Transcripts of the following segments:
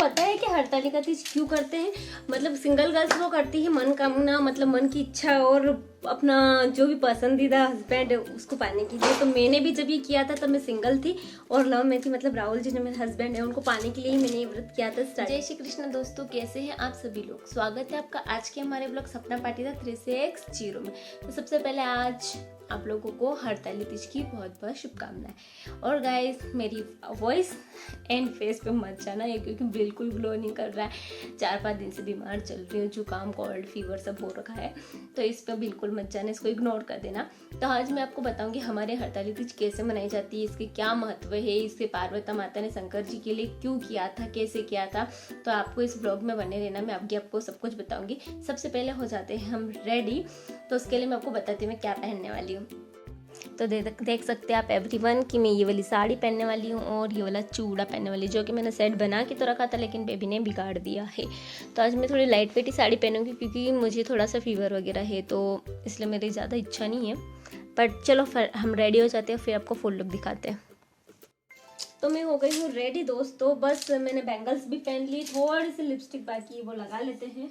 पता है कि हरतालिका तीज क्यों करते हैं? मतलब सिंगल गर्ल्स वो करती है मनोकामना, मतलब मन की इच्छा और अपना जो भी पसंदीदा हस्बैंड है उसको पाने के लिए। तो मैंने भी जब ये किया था तब मैं सिंगल थी और लव में थी, मतलब राहुल जी जो मेरे हस्बैंड है उनको पाने के लिए ही मैंने ये व्रत किया था स्टार्ट। जय श्री कृष्ण दोस्तों, कैसे हैं आप सभी लोग? स्वागत है आपका आज के हमारे ब्लॉग सपना पाटीदार 360 में। तो सबसे पहले आज आप लोगों को हरताली तीज की बहुत बहुत शुभकामनाएं। और गाइस मेरी वॉइस एंड फेस पे मत जाना है क्योंकि बिल्कुल ग्लो नहीं कर रहा है। 4-5 दिन से बीमार चल रही हूँ, जुकाम कोल्ड फीवर सब हो रखा है, तो इस पर बिल्कुल मत जाना, इसको इग्नोर कर देना। तो आज मैं आपको बताऊंगी हमारे हरताली तीज कैसे मनाई जाती है, इसके क्या महत्व है, इसके पार्वती माता ने शंकर जी के लिए क्यों किया था, कैसे किया था। तो आपको इस ब्लॉग में बने रहना, मैं आगे आपको सब कुछ बताऊंगी। सबसे पहले हो जाते हैं हम रेडी। तो उसके लिए मैं आपको बताती हूँ मैं क्या पहनने वाली हूँ। तो देख सकते हैं आप एवरीवन कि मैं ये वाली साड़ी पहनने वाली हूँ और ये वाला चूड़ा पहनने वाली, जो कि मैंने सेट बना के तो रखा था लेकिन बेबी ने बिगाड़ दिया है। तो आज मैं थोड़ी लाइट वेट ही साड़ी पहनूंगी क्योंकि मुझे थोड़ा सा फीवर वगैरह है, तो इसलिए मेरी ज़्यादा इच्छा नहीं है। बट चलो फिर हम रेडी हो जाते हैं, फिर आपको फुल लुक दिखाते हैं। तो मैं हो गई हूँ रेडी दोस्तों, बस मैंने बैंगल्स भी पहन ली, थोड़ी सी लिपस्टिक बाकी है वो लगा लेते हैं।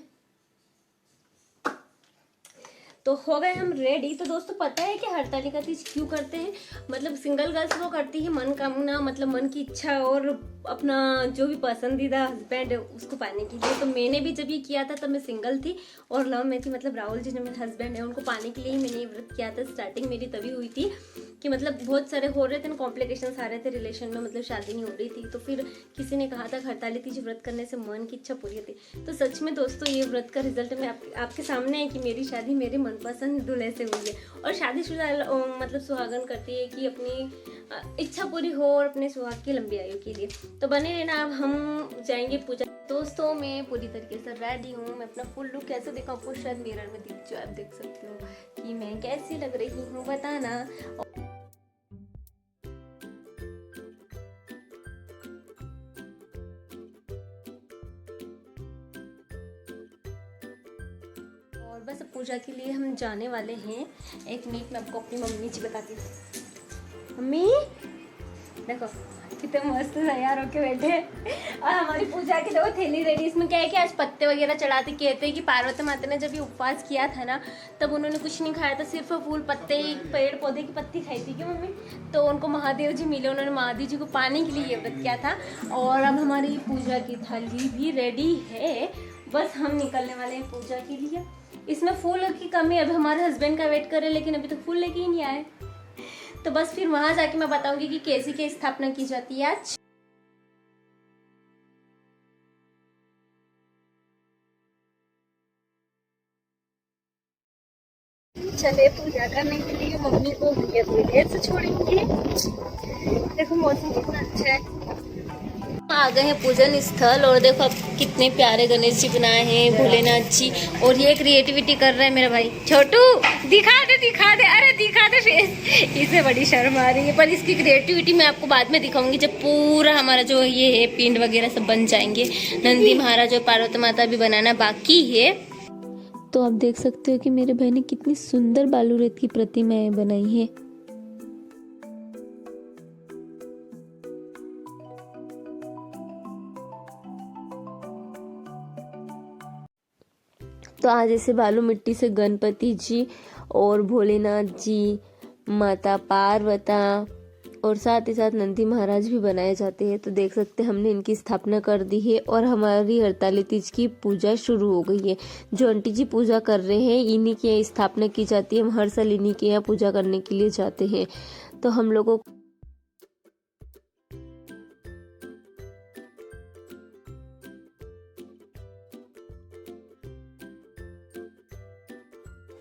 तो हो गए हम रेडी। तो दोस्तों पता है कि हरतालिका तीज क्यों करते हैं? मतलब सिंगल गर्ल्स वो करती है मनोकामना, मतलब मन की इच्छा और अपना जो भी पसंदीदा हस्बैंड है उसको पाने के लिए। तो मैंने भी जब ये किया था तब मैं सिंगल थी और लव में थी, मतलब राहुल जी जो मेरे हस्बैंड है उनको पाने के लिए ही मैंने ये व्रत किया था। स्टार्टिंग मेरी तभी हुई थी कि मतलब बहुत सारे हो रहे थे ना, कॉम्प्लिकेशंस आ रहे थे रिलेशन में, मतलब शादी नहीं हो रही थी। तो फिर किसी ने कहा था हरताली तीज व्रत करने से मन की इच्छा पूरी होती। तो सच में दोस्तों ये व्रत का रिजल्ट में आपके सामने है कि मेरी शादी मेरे मनपसंद दूल्हे से हुई है। और शादीशुदा मतलब सुहागन करती है कि अपनी इच्छा पूरी हो और अपने सुहाग की लंबी आयु के लिए। तो बने रहना, अब हम जाएंगे पूजा। दोस्तों मैं पूरी तरीके से रेडी हूँ। मैं अपना फुल लुक कैसे दिखाऊँ आपको, शायद मिरर में दिख जाए, आप देख सकते हो कि मैं कैसी लग रही हूँ, बताना। और बस पूजा के लिए हम जाने वाले हैं। एक मिनट में आपको अपनी मम्मी जी बताती हूँ। मम्मी देखो कितने मस्त तैयार होके बैठे और हमारी पूजा की देखो थैली रेडी। इसमें क्या है कि आज पत्ते वगैरह चढ़ाते, कहते हैं कि पार्वती माता ने जब ये उपवास किया था ना तब उन्होंने कुछ नहीं खाया था, सिर्फ फूल पत्ते पेड़ पौधे की पत्ती खाई थी। क्यों मम्मी? तो उनको महादेव जी मिले, उन्होंने महादेव जी को पाने के लिए ये व्रत किया था। और अब हमारी पूजा की थाली भी रेडी है, बस हम निकलने वाले हैं पूजा के लिए। इसमें फूल की कमी है, अभी हमारे हस्बैंड का वेट कर रहे हैं लेकिन अभी तक फूल लेके ही नहीं आए। तो बस फिर वहां जाके मैं बताऊंगी कि कैसी क्या स्थापना की जाती है आज। चले पूजा करने के लिए, मम्मी को देर से छोड़ेंगे। देखो मौसम कितना अच्छा है। आ गए हैं पूजन स्थल और देखो अब कितने प्यारे गणेश जी बनाए हैं, भोलेनाथ जी। और ये क्रिएटिविटी कर रहा है मेरा भाई छोटू। दिखा दे अरे दिखा दे फेस। इसे बड़ी शर्म आ रही है, पर इसकी क्रिएटिविटी मैं आपको बाद में दिखाऊंगी जब पूरा हमारा जो ये है पिंड वगैरह सब बन जाएंगे। नंदी महाराज और पार्वती माता भी बनाना बाकी है। तो आप देख सकते हो कि मेरे भाई ने कितनी सुंदर बालू रेत की प्रतिमाएं बनाई है। तो आज ऐसे बालू मिट्टी से गणपति जी और भोलेनाथ जी, माता पार्वती और साथ ही साथ नंदी महाराज भी बनाए जाते हैं। तो देख सकते हैं हमने इनकी स्थापना कर दी है और हमारी हरताली तीज की पूजा शुरू हो गई है। जो आंटी जी पूजा कर रहे हैं इन्हीं के यहाँ स्थापना की जाती है। हम हर साल इन्हीं के यहाँ पूजा करने के लिए जाते हैं। तो हम लोगों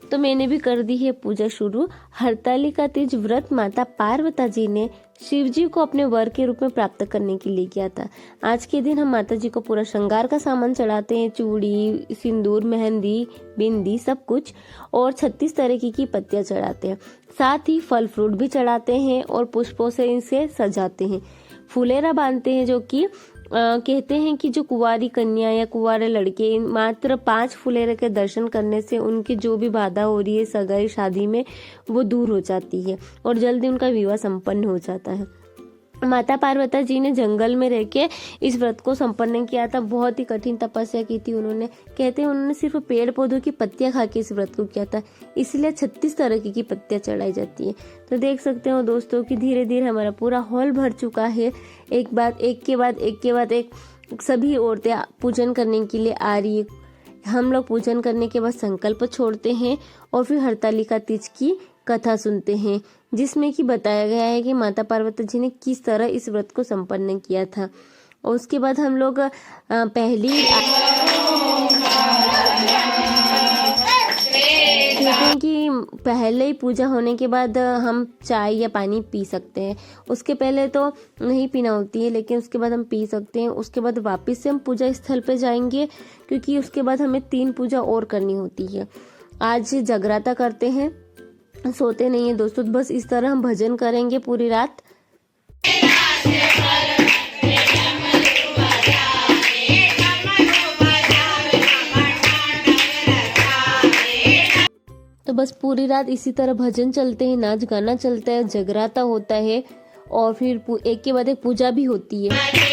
तो मैंने भी कर दी है पूजा शुरू। हरतालिका तीज व्रत माता पार्वती जी ने शिव जी को अपने वर के रूप में प्राप्त करने के लिए किया था। आज के दिन हम माता जी को पूरा श्रृंगार का सामान चढ़ाते हैं, चूड़ी, सिंदूर, मेहंदी, बिंदी सब कुछ, और 36 तरीके की पत्तियां चढ़ाते हैं। साथ ही फल फ्रूट भी चढ़ाते हैं और पुष्पों से इनसे सजाते हैं। फुलेरा बांधते हैं जो कि कहते हैं कि जो कुंवारी कन्या या कुंवारे लड़के मात्र 5 फुलेरे के दर्शन करने से उनकी जो भी बाधा हो रही है सगाई शादी में वो दूर हो जाती है और जल्दी उनका विवाह संपन्न हो जाता है। माता पार्वती जी ने जंगल में रह के इस व्रत को संपन्न किया था। बहुत ही कठिन तपस्या की थी उन्होंने। कहते हैं उन्होंने सिर्फ पेड़ पौधों की पत्तियां खा के इस व्रत को किया था, इसलिए 36 तरह की पत्तियां चढ़ाई जाती है। तो देख सकते हो दोस्तों कि धीरे धीरे हमारा पूरा हॉल भर चुका है। एक के बाद एक सभी औरतें पूजन करने के लिए आ रही है। हम लोग पूजन करने के बाद संकल्प छोड़ते हैं और फिर हरतालिका तीज की कथा सुनते हैं, जिसमें कि बताया गया है कि माता पार्वती जी ने किस तरह इस व्रत को संपन्न किया था। और उसके बाद हम लोग कहते हैं कि पहले ही पूजा होने के बाद हम चाय या पानी पी सकते हैं। उसके पहले तो नहीं पीना होती है, लेकिन उसके बाद हम पी सकते हैं। उसके बाद वापस से हम पूजा स्थल पे जाएंगे, क्योंकि उसके बाद हमें 3 पूजा और करनी होती है। आज जगराता करते हैं, सोते नहीं है दोस्तों। बस इस तरह हम भजन करेंगे पूरी रात। तो बस पूरी रात इसी तरह भजन चलते हैं, नाच गाना चलता है, जगराता होता है और फिर एक के बाद एक पूजा भी होती है।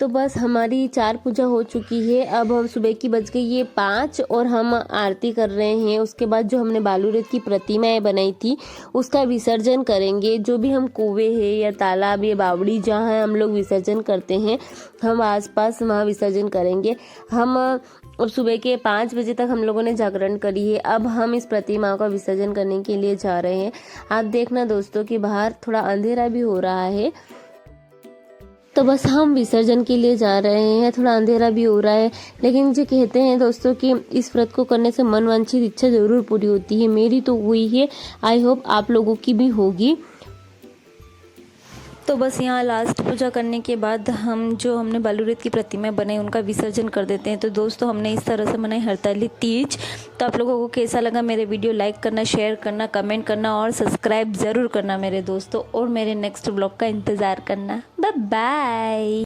तो बस हमारी 4 पूजा हो चुकी है। अब हम सुबह की बज गई है 5 और हम आरती कर रहे हैं। उसके बाद जो हमने बालूरथ की प्रतिमाएं बनाई थी उसका विसर्जन करेंगे। जो भी हम कुएं है या तालाब या बावड़ी जहाँ हम लोग विसर्जन करते हैं, हम आसपास वहाँ विसर्जन करेंगे। हम और सुबह के 5 बजे तक हम लोगों ने जागरण करी है। अब हम इस प्रतिमाओं का विसर्जन करने के लिए जा रहे हैं। आप देखना दोस्तों कि बाहर थोड़ा अंधेरा भी हो रहा है, तो बस हम विसर्जन के लिए जा रहे हैं। थोड़ा अंधेरा भी हो रहा है, लेकिन जो कहते हैं दोस्तों कि इस व्रत को करने से मनवांछित इच्छा जरूर पूरी होती है। मेरी तो हुई है, आई होप आप लोगों की भी होगी। तो बस यहाँ लास्ट पूजा करने के बाद हमने बालूरथ की प्रतिमा बनाई उनका विसर्जन कर देते हैं। तो दोस्तों हमने इस तरह से मनाई हरताली तीज। तो आप लोगों को कैसा लगा मेरे वीडियो, लाइक करना, शेयर करना, कमेंट करना और सब्सक्राइब ज़रूर करना मेरे दोस्तों। और मेरे नेक्स्ट ब्लॉग का इंतज़ार करना। Bye bye.